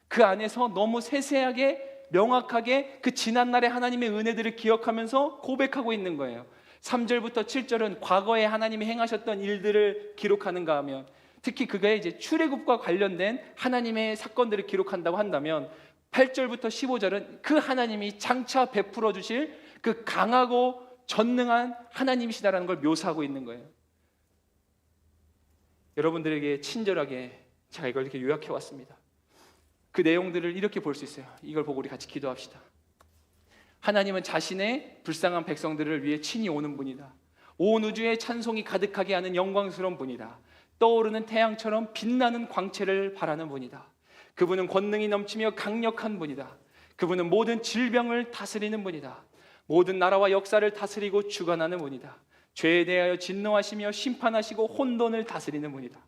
A: 그 안에서 너무 세세하게 명확하게 그 지난날의 하나님의 은혜들을 기억하면서 고백하고 있는 거예요. 3절부터 7절은 과거에 하나님이 행하셨던 일들을 기록하는가 하면, 특히 그가 이제 출애굽과 관련된 하나님의 사건들을 기록한다고 한다면 8절부터 15절은 그 하나님이 장차 베풀어 주실 그 강하고 전능한 하나님이시다라는 걸 묘사하고 있는 거예요. 여러분들에게 친절하게 제가 이걸 이렇게 요약해 왔습니다. 그 내용들을 이렇게 볼 수 있어요. 이걸 보고 우리 같이 기도합시다. 하나님은 자신의 불쌍한 백성들을 위해 친히 오는 분이다. 온 우주에 찬송이 가득하게 하는 영광스러운 분이다. 떠오르는 태양처럼 빛나는 광채를 발하는 분이다. 그분은 권능이 넘치며 강력한 분이다. 그분은 모든 질병을 다스리는 분이다. 모든 나라와 역사를 다스리고 주관하는 분이다. 죄에 대하여 진노하시며 심판하시고 혼돈을 다스리는 분이다.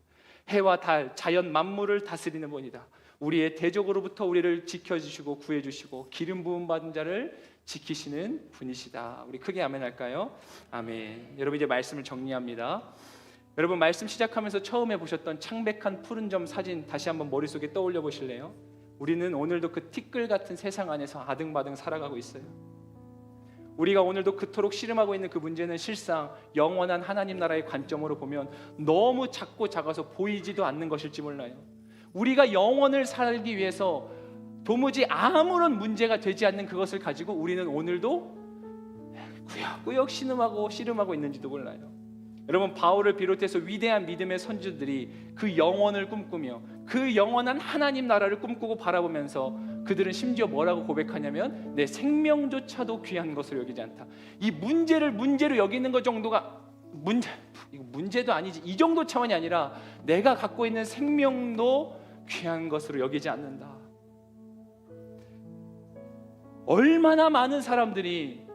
A: 해와 달, 자연 만물을 다스리는 분이다. 우리의 대적으로부터 우리를 지켜주시고 구해주시고 기름 부음 받은 자를 지키시는 분이시다. 우리 크게 아멘 할까요? 아멘. 여러분, 이제 말씀을 정리합니다. 여러분, 말씀 시작하면서 처음에 보셨던 창백한 푸른 점 사진 다시 한번 머릿속에 떠올려 보실래요? 우리는 오늘도 그 티끌 같은 세상 안에서 아등바등 살아가고 있어요. 우리가 오늘도 그토록 씨름하고 있는 그 문제는 실상 영원한 하나님 나라의 관점으로 보면 너무 작고 작아서 보이지도 않는 것일지 몰라요. 우리가 영원을 살기 위해서 도무지 아무런 문제가 되지 않는 그것을 가지고 우리는 오늘도 꾸역꾸역 씨름하고 있는지도 몰라요. 여러분, 바울을 비롯해서 위대한 믿음의 선주들이 그 영원을 꿈꾸며 그 영원한 하나님 나라를 꿈꾸고 바라보면서 그들은 심지어 뭐라고 고백하냐면 내 생명조차도 귀한 것으로 여기지 않다. 이 문제를 문제로 여기는 것 정도가 문제도 아니지, 이 정도 차원이 아니라 내가 갖고 있는 생명도 귀한 것으로 여기지 않는다. 얼마나 많은 사람들이,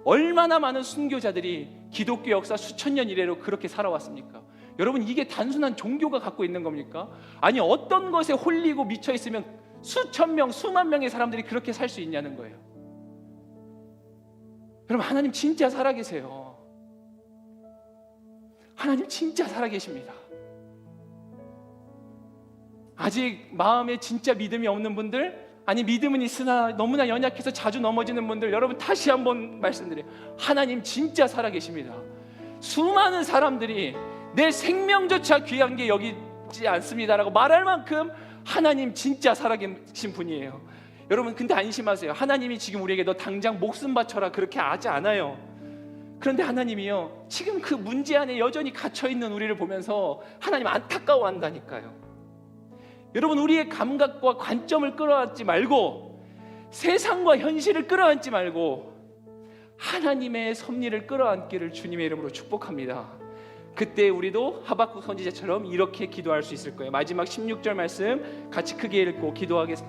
A: 얼마나 많은 순교자들이 기독교 역사 수천 년 이래로 그렇게 살아왔습니까? 여러분, 이게 단순한 종교가 갖고 있는 겁니까? 아니, 어떤 것에 홀리고 미쳐 있으면 수천 명, 수만 명의 사람들이 그렇게 살 수 있냐는 거예요. 여러분, 하나님 진짜 살아계세요. 하나님 진짜 살아계십니다. 아직 마음에 진짜 믿음이 없는 분들, 아니 믿음은 있으나 너무나 연약해서 자주 넘어지는 분들, 여러분 다시 한번 말씀드려요. 하나님 진짜 살아계십니다. 수많은 사람들이 내 생명조차 귀한 게 여기지 않습니다라고 말할 만큼 하나님 진짜 살아계신 분이에요. 여러분, 근데 안심하세요. 하나님이 지금 우리에게 너 당장 목숨 바쳐라 그렇게 하지 않아요. 그런데 하나님이요, 지금 그 문제 안에 여전히 갇혀있는 우리를 보면서 하나님 안타까워한다니까요. 여러분, 우리의 감각과 관점을 끌어안지 말고 세상과 현실을 끌어안지 말고 하나님의 섭리를 끌어안기를 주님의 이름으로 축복합니다. 그때 우리도 하박국 선지자처럼 이렇게 기도할 수 있을 거예요. 마지막 16절 말씀 같이 크게 읽고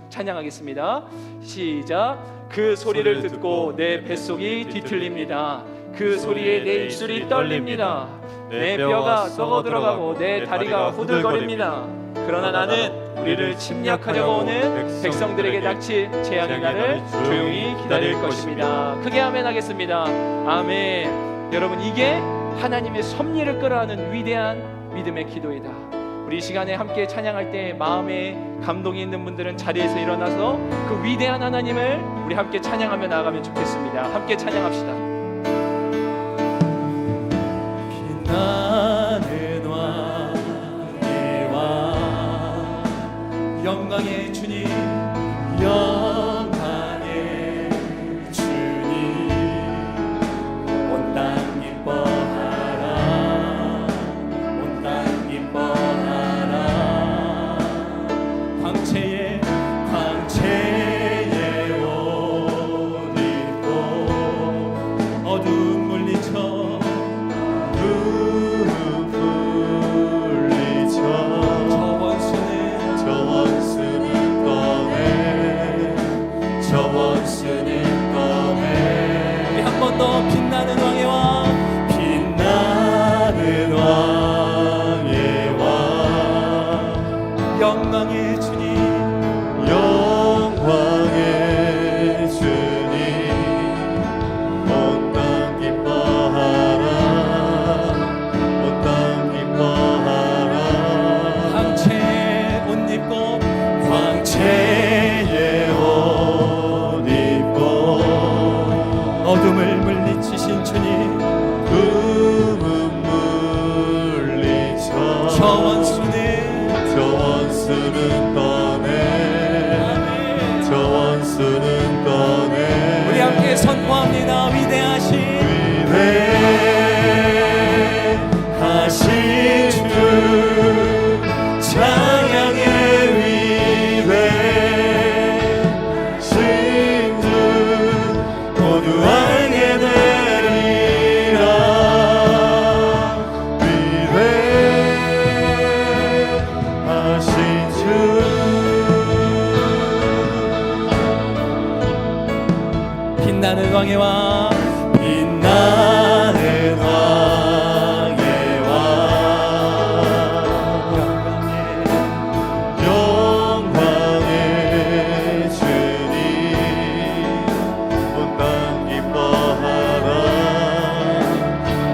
A: 찬양하겠습니다. 시작. 그 소리를 듣고 내 뱃속이 뒤틀립니다. 그 소리에 내 입술이 떨립니다. 내 뼈가 썩어 들어가고 내 다리가 후들거립니다. 그러나 나는 우리를 침략하려고 오는 백성들에게 닥칠 재앙의 날을 조용히 기다릴 것입니다. 크게 아멘 하겠습니다. 아멘. 여러분, 이게 하나님의 섭리를 끌어안는 위대한 믿음의 기도이다. 우리 이 시간에 함께 찬양할 때 마음에 감동이 있는 분들은 자리에서 일어나서 그 위대한 하나님을 우리 함께 찬양하며 나아가면 좋겠습니다. 함께 찬양합시다.
C: 빛나는 왕의 왕, 영광의 주님, 영광의 주님, 온 땅 기뻐하라, 온 땅 기뻐하라. 광채에 옷 입고 어두운 물리쳐 더 빛나는 왕의 왕, 빛나는 왕의 왕, 영광의 주님, 영광의 주님, 온 땅 기뻐하라, 온 땅 기뻐하라. 광채에 옷 입고, 광채에 옷 입고 어둠을 물리치신 주님, 어둠은 물리쳐 저 원수는 떠내, 저 원수는 떠내. 우리 함께 선포합니다. 위대하신 주 찬양의 위대하신 주 모두 알게 되리라. 위대하신 주, 빛나는 왕의 왕, 빛나는 왕의 왕, 영광의 주님, 온 땅 기뻐하라,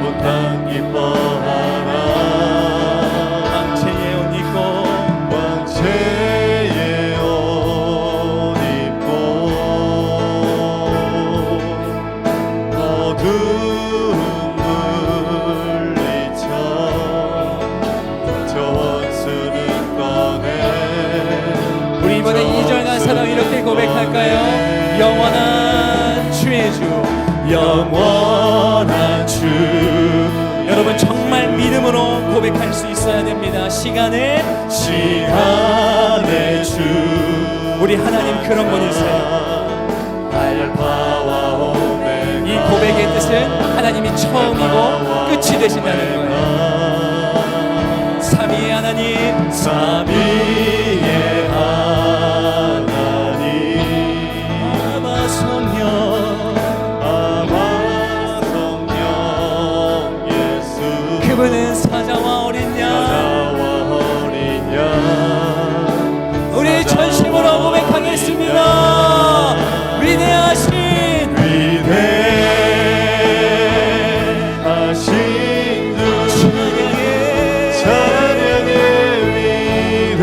C: 온 땅 기뻐하라. 광채에 옷 입고, 광채에 옷 입고 어두운 물리쳐 저 원수는 떠내. 우리 이번에 2절 가사로 이렇게 고백할까요? 영원한 주의 주, 영원한 주. 여러분, 정말 믿음으로 고백할 수 있어야 됩니다. 시간의 주, 우리 하나님 그런 분이세요. 알파와 오메가. 이 고백의 뜻은 하나님이 처음이고 끝이 되신다는 거예요. 삼위의 하나님, 삼위의 하나님, 아바 성령, 예수. 그분은 사자와 어린 양, 우리 전심으로 고백하겠습니다. 위대하신 주, 찬양의 위대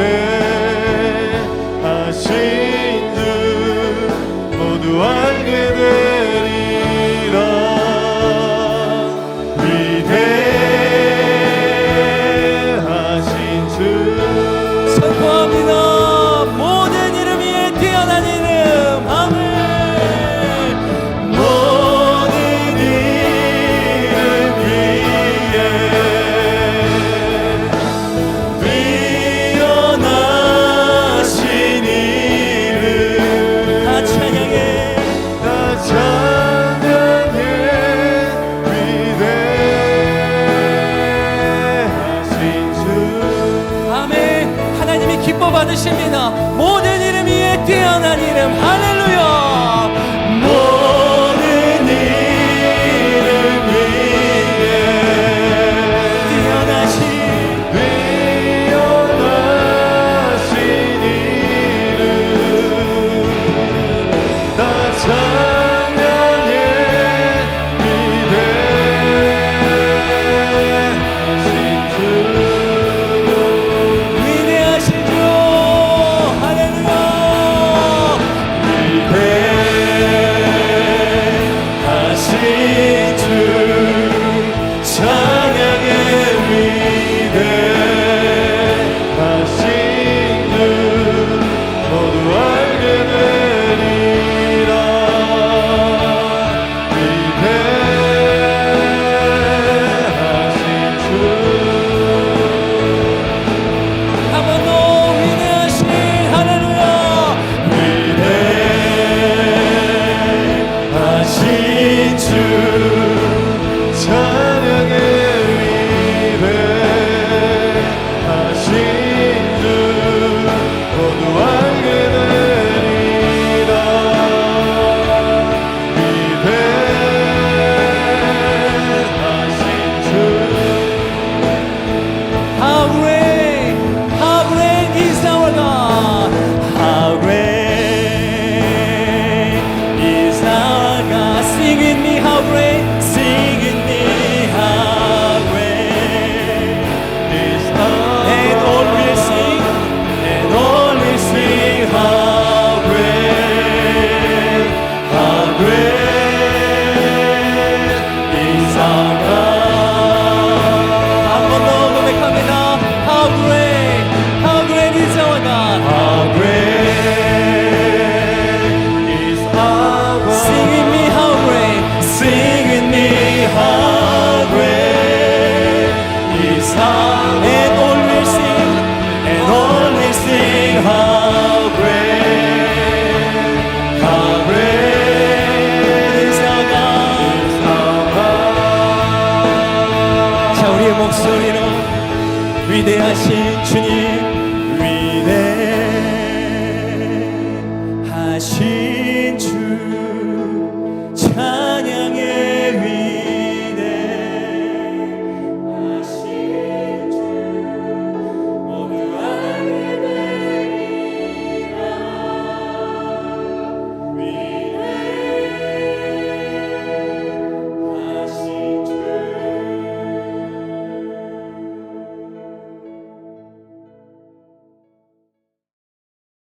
C: 목소리로 위대하신